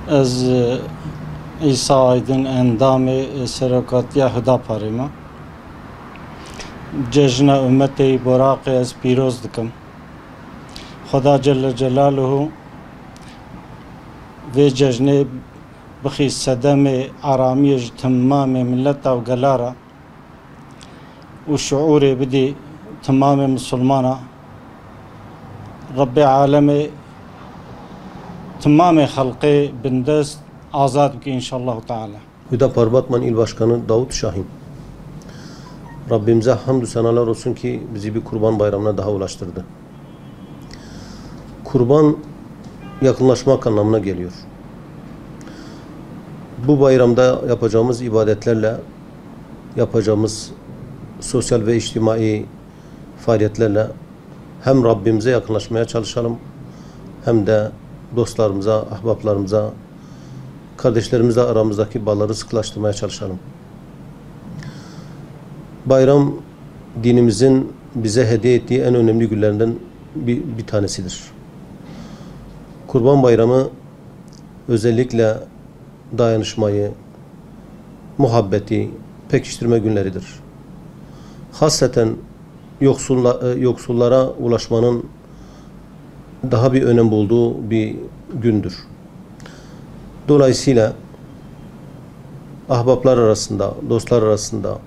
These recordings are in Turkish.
از عیسی Aydın endamı serakatiya Hüdaparı'ma cejna ümmeti Burak'ı ez piroz dikim. Xuda Celle Celaluhu ve cejne bixi sedemi aramiye tamamı milleta ve galara و شعوري بدي تمام مسلمانا ربي عالمي تمام خلقي بندست azad ki inşallah Teala. Hüdapar Batman İl Başkanı Davut Şahin. Rabbimize hamdü senalar olsun ki bizi bir kurban bayramına daha ulaştırdı. Kurban yakınlaşmak anlamına geliyor. Bu bayramda yapacağımız ibadetlerle, yapacağımız sosyal ve içtimai faaliyetlerle hem Rabbimize yakınlaşmaya çalışalım, hem de dostlarımıza, ahbaplarımıza, kardeşlerimizle aramızdaki bağları sıkılaştırmaya çalışalım. Bayram dinimizin bize hediye ettiği en önemli günlerinden bir tanesidir. Kurban Bayramı özellikle dayanışmayı, muhabbeti pekiştirme günleridir. Hasreten yoksullara ulaşmanın daha bir önem bulduğu bir gündür. Dolayısıyla ahbaplar arasında, dostlar arasında,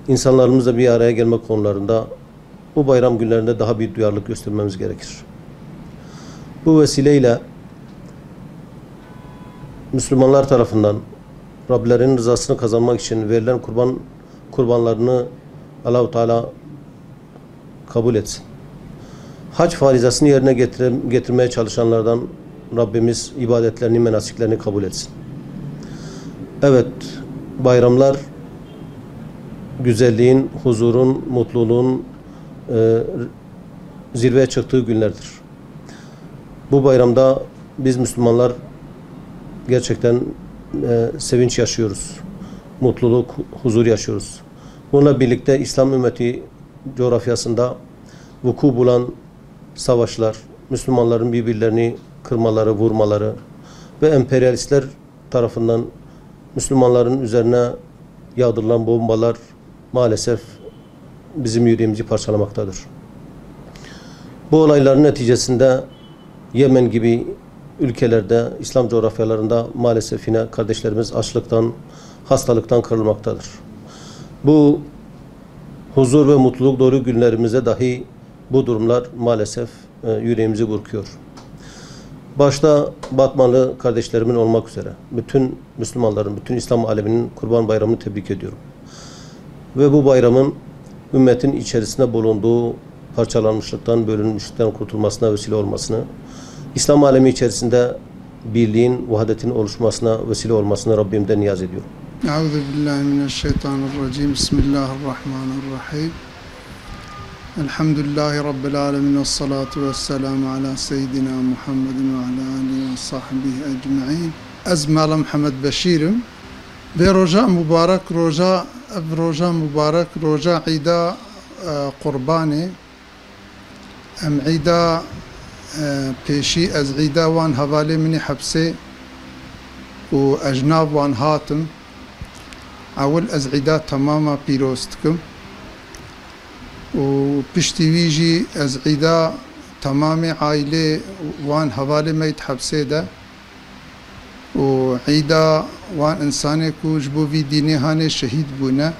insanlarımızla bir araya gelme konularında bu bayram günlerinde daha bir duyarlılık göstermemiz gerekir. Bu vesileyle Müslümanlar tarafından Rablerinin rızasını kazanmak için verilen kurbanlarını Allah-u Teala kabul etsin. Hac farizasını yerine getirmeye çalışanlardan Rabbimiz ibadetlerini, menasiklerini kabul etsin. Evet, bayramlar güzelliğin, huzurun, mutluluğun zirveye çıktığı günlerdir. Bu bayramda biz Müslümanlar gerçekten sevinç yaşıyoruz. Mutluluk, huzur yaşıyoruz. Bununla birlikte İslam ümmeti coğrafyasında vuku bulan savaşlar, Müslümanların birbirlerini kırmaları, vurmaları ve emperyalistler tarafından Müslümanların üzerine yağdırılan bombalar maalesef bizim yüreğimizi parçalamaktadır. Bu olayların neticesinde Yemen gibi ülkelerde, İslam coğrafyalarında maalesef yine kardeşlerimiz açlıktan, hastalıktan kırılmaktadır. Bu huzur ve mutluluk dolu günlerimize dahi bu durumlar maalesef yüreğimizi burkuyor. Başta Batmanlı kardeşlerimin olmak üzere bütün Müslümanların, bütün İslam aleminin Kurban Bayramı'nı tebrik ediyorum. Ve bu bayramın ümmetin içerisinde bulunduğu parçalanmışlıktan, bölünmüşlükten kurtulmasına vesile olmasını, İslam alemi içerisinde birliğin, vahdetin oluşmasına vesile olmasını Rabbimden niyaz ediyorum. Euzubillahimineşşeytanirracim. Bismillahirrahmanirrahim. Elhamdülillahi Rabbil alemin ve salatu ve selamu ala seyyidina Muhammedin ve ala alihi ve sahbihi ecma'in. Ez mala Muhammed Beşir'im ve roja mübarek, roja mübarek, roja ida kurbani em ida peşi ez ida van havale mini hapse و اجناب وان هاتم اول از عیدا تماما پیروستکم و پشتی ویجی از عیدا تمام عائله وان حواله میت حبسه ده و عیدا وان انسانی کو جبو وی دینی هانه شهید بونه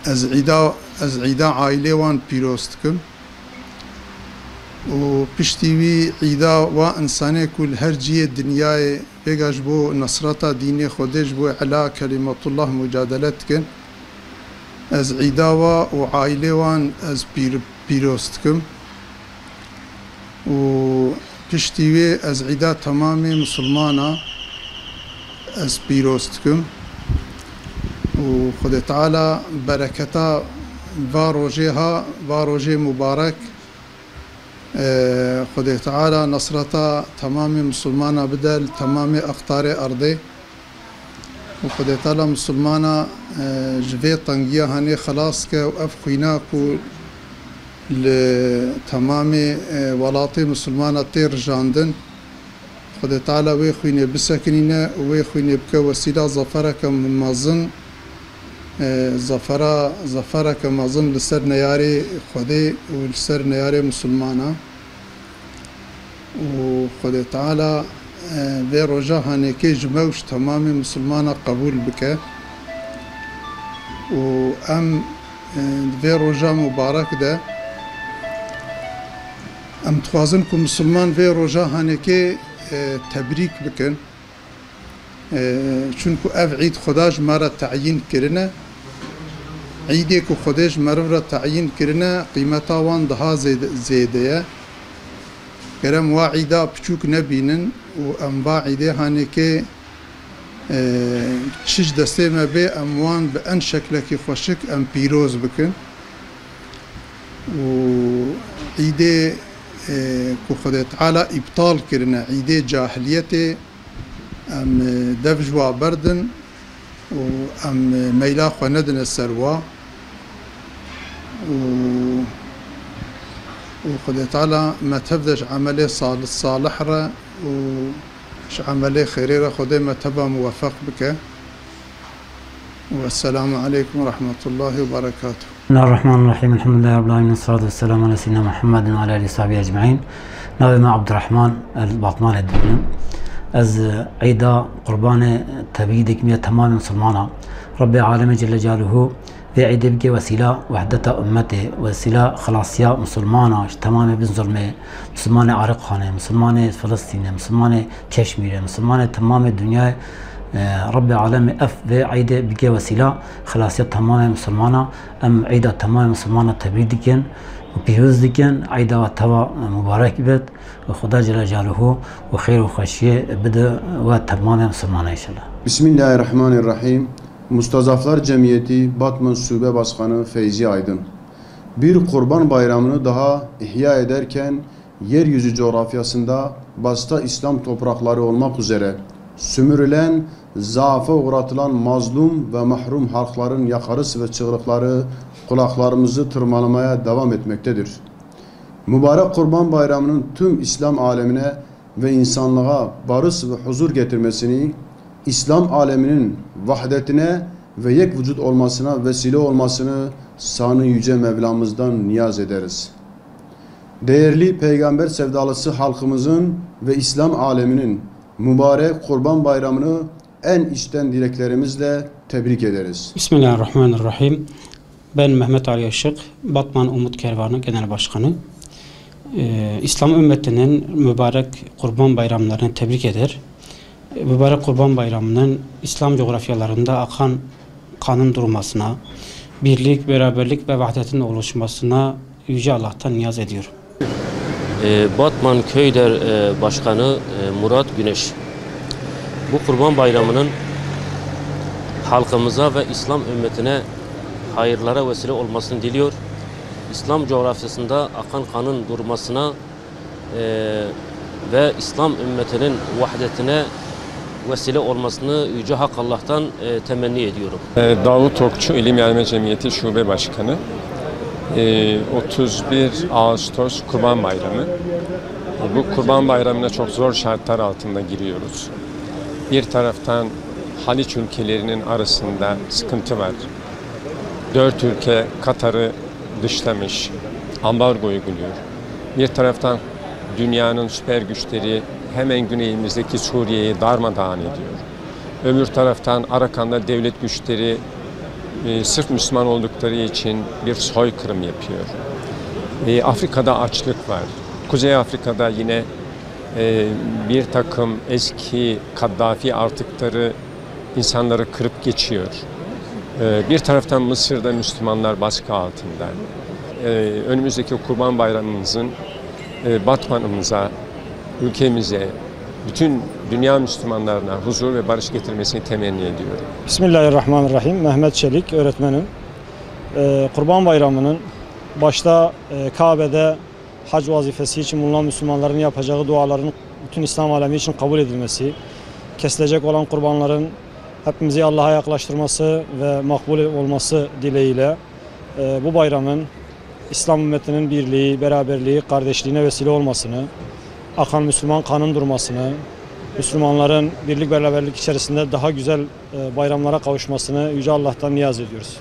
از عیدا عائله وان پیروستکم و پشتی وی عیدا وان انسانی کو هر جیه دنیای بگاش بو نصرتا دینی خودش بو علا کلمت الله مجادلت کن از عیدا و عائله وان از پیروست کم و پشتی وی از عیدا تمام مسلمانا از پیروست کم و خود تعالی برکتا و روژه مبارک خود تعالی نصرتا تمام مسلمانا بدل تمام اقطار ارضه و خود تعالی مسلمانا جوی تنگیه هنه خلاص که و اف خوینا کو لتمام ولات مسلمانا تیر جاندن خدا تعالی وی خوینه بسکنینه وی خوینه بکه وسیله ظفره که مازن ظفره که مازن لسر نیاری خدا و لسر نیاری مسلمانه و خدا تعالی وی رجا هنه که جمعوش تمام مسلمانه قبول بکه و ام وی رجا مبارک ده ام تخوازن که مسلمان وی رجا هنه که تبریک بکن چونکه اف عید خداش مرا تعیین کرنه عیدی که خداش مرا تعیین کرنه قیمتا وان daha زیده گرم وا عیدا پچوک نبینن و ام وا عیده هانی که چش دسته ما به اموان به ان شکل که خوشک ام پیروز بکن و عیده که خدا تعالی ابطال کرنه عیده جاهلیت ام دفجوا بردن و ام میلا خواندن سروا و خدا تعالی ما تفدش عمله صالح را و عمله خيري را خدا ما تبا موفق بك والسلام عليكم ورحمة الله وبركاته. بسم الله الرحمن الرحيم الحمد لله رب العالمين والصلاة والسلام على سيدنا محمد وعلى آله وصحبه أجمعين. ناوي مع عبد الرحمن الباطمان الدبلم از عيدا قربان تبيدك مية تمام مسلمانا رب العالمين جل جلاله في عيد بقى وسيلة وحدة أمته وسيلة خلاصية مسلمانا تمام بن ظلمه مسلمان عرق خانه مسلمان فلسطين مسلمان كشمير مسلمان تمام الدنيا رب العالمين اف في عيد بقى وسيلة خلاصية تمام مسلمانا ام عيدا تمام مسلمانا تبيدكن وبيروز دكن عيدا وتوا مبارك بيت وخدا جل جلاله وخير وخشيه بدا وتمام مسلمانا ان شاء الله. بسم الله الرحمن الرحيم. Mustazaflar Cemiyeti Batman Şube Başkanı Feyzi Aydın bir Kurban Bayramı'nı daha ihya ederken yeryüzü coğrafyasında başta İslam toprakları olmak üzere sömürülen, zaafa uğratılan mazlum ve mahrum halkların yakarısı ve çığlıkları kulaklarımızı tırmalamaya devam etmektedir. Mübarek Kurban Bayramı'nın tüm İslam alemine ve insanlığa barış ve huzur getirmesini, İslam aleminin vahdetine ve yek vücut olmasına vesile olmasını Sanı Yüce Mevlamızdan niyaz ederiz. Değerli peygamber sevdalısı halkımızın ve İslam aleminin mübarek Kurban Bayramı'nı en içten dileklerimizle tebrik ederiz. Bismillahirrahmanirrahim. Ben Mehmet Ali Işık, Batman Umut Kervanı Genel Başkanı. İslam ümmetinin mübarek Kurban Bayramlarını tebrik eder. Mübarek Kurban Bayramı'nın İslam coğrafyalarında akan kanın durmasına, birlik, beraberlik ve vahdetin oluşmasına Yüce Allah'tan niyaz ediyorum. Batman Köyder Başkanı Murat Güneş. Bu Kurban Bayramı'nın halkımıza ve İslam ümmetine hayırlara vesile olmasını diliyor. İslam coğrafyasında akan kanın durmasına ve İslam ümmetinin vahdetine vesile olmasını Yüce Hak Allah'tan temenni ediyorum. Davut Okçu İlim Yayma Cemiyeti Şube Başkanı. 31 Ağustos Kurban Bayramı. Bu Kurban Bayramı'na çok zor şartlar altında giriyoruz. Bir taraftan Haliç ülkelerinin arasında sıkıntı var. 4 ülke Katar'ı dışlamış, ambargo uyguluyor. Bir taraftan dünyanın süper güçleri hemen güneyimizdeki Suriye'yi darmadağın ediyor. Öbür taraftan Arakan'da devlet güçleri sırf Müslüman oldukları için bir soykırım yapıyor. Afrika'da açlık var. Kuzey Afrika'da yine bir takım eski Kaddafi artıkları insanları kırıp geçiyor. Bir taraftan Mısır'da Müslümanlar baskı altında. Önümüzdeki Kurban Bayramımızın Batman'ımıza, ülkemize, bütün dünya Müslümanlarına huzur ve barış getirmesini temenni ediyorum. Bismillahirrahmanirrahim. Mehmet Çelik öğretmenim. Kurban Bayramı'nın başta Kabe'de hac vazifesi için bulunan Müslümanların yapacağı duaların bütün İslam alemi için kabul edilmesi, kesilecek olan kurbanların hepimizi Allah'a yaklaştırması ve makbul olması dileğiyle bu bayramın İslam ümmetinin birliği, beraberliği, kardeşliğine vesile olmasını, akan Müslüman kanın durmasını, Müslümanların birlik beraberlik içerisinde daha güzel bayramlara kavuşmasını Yüce Allah'tan niyaz ediyoruz.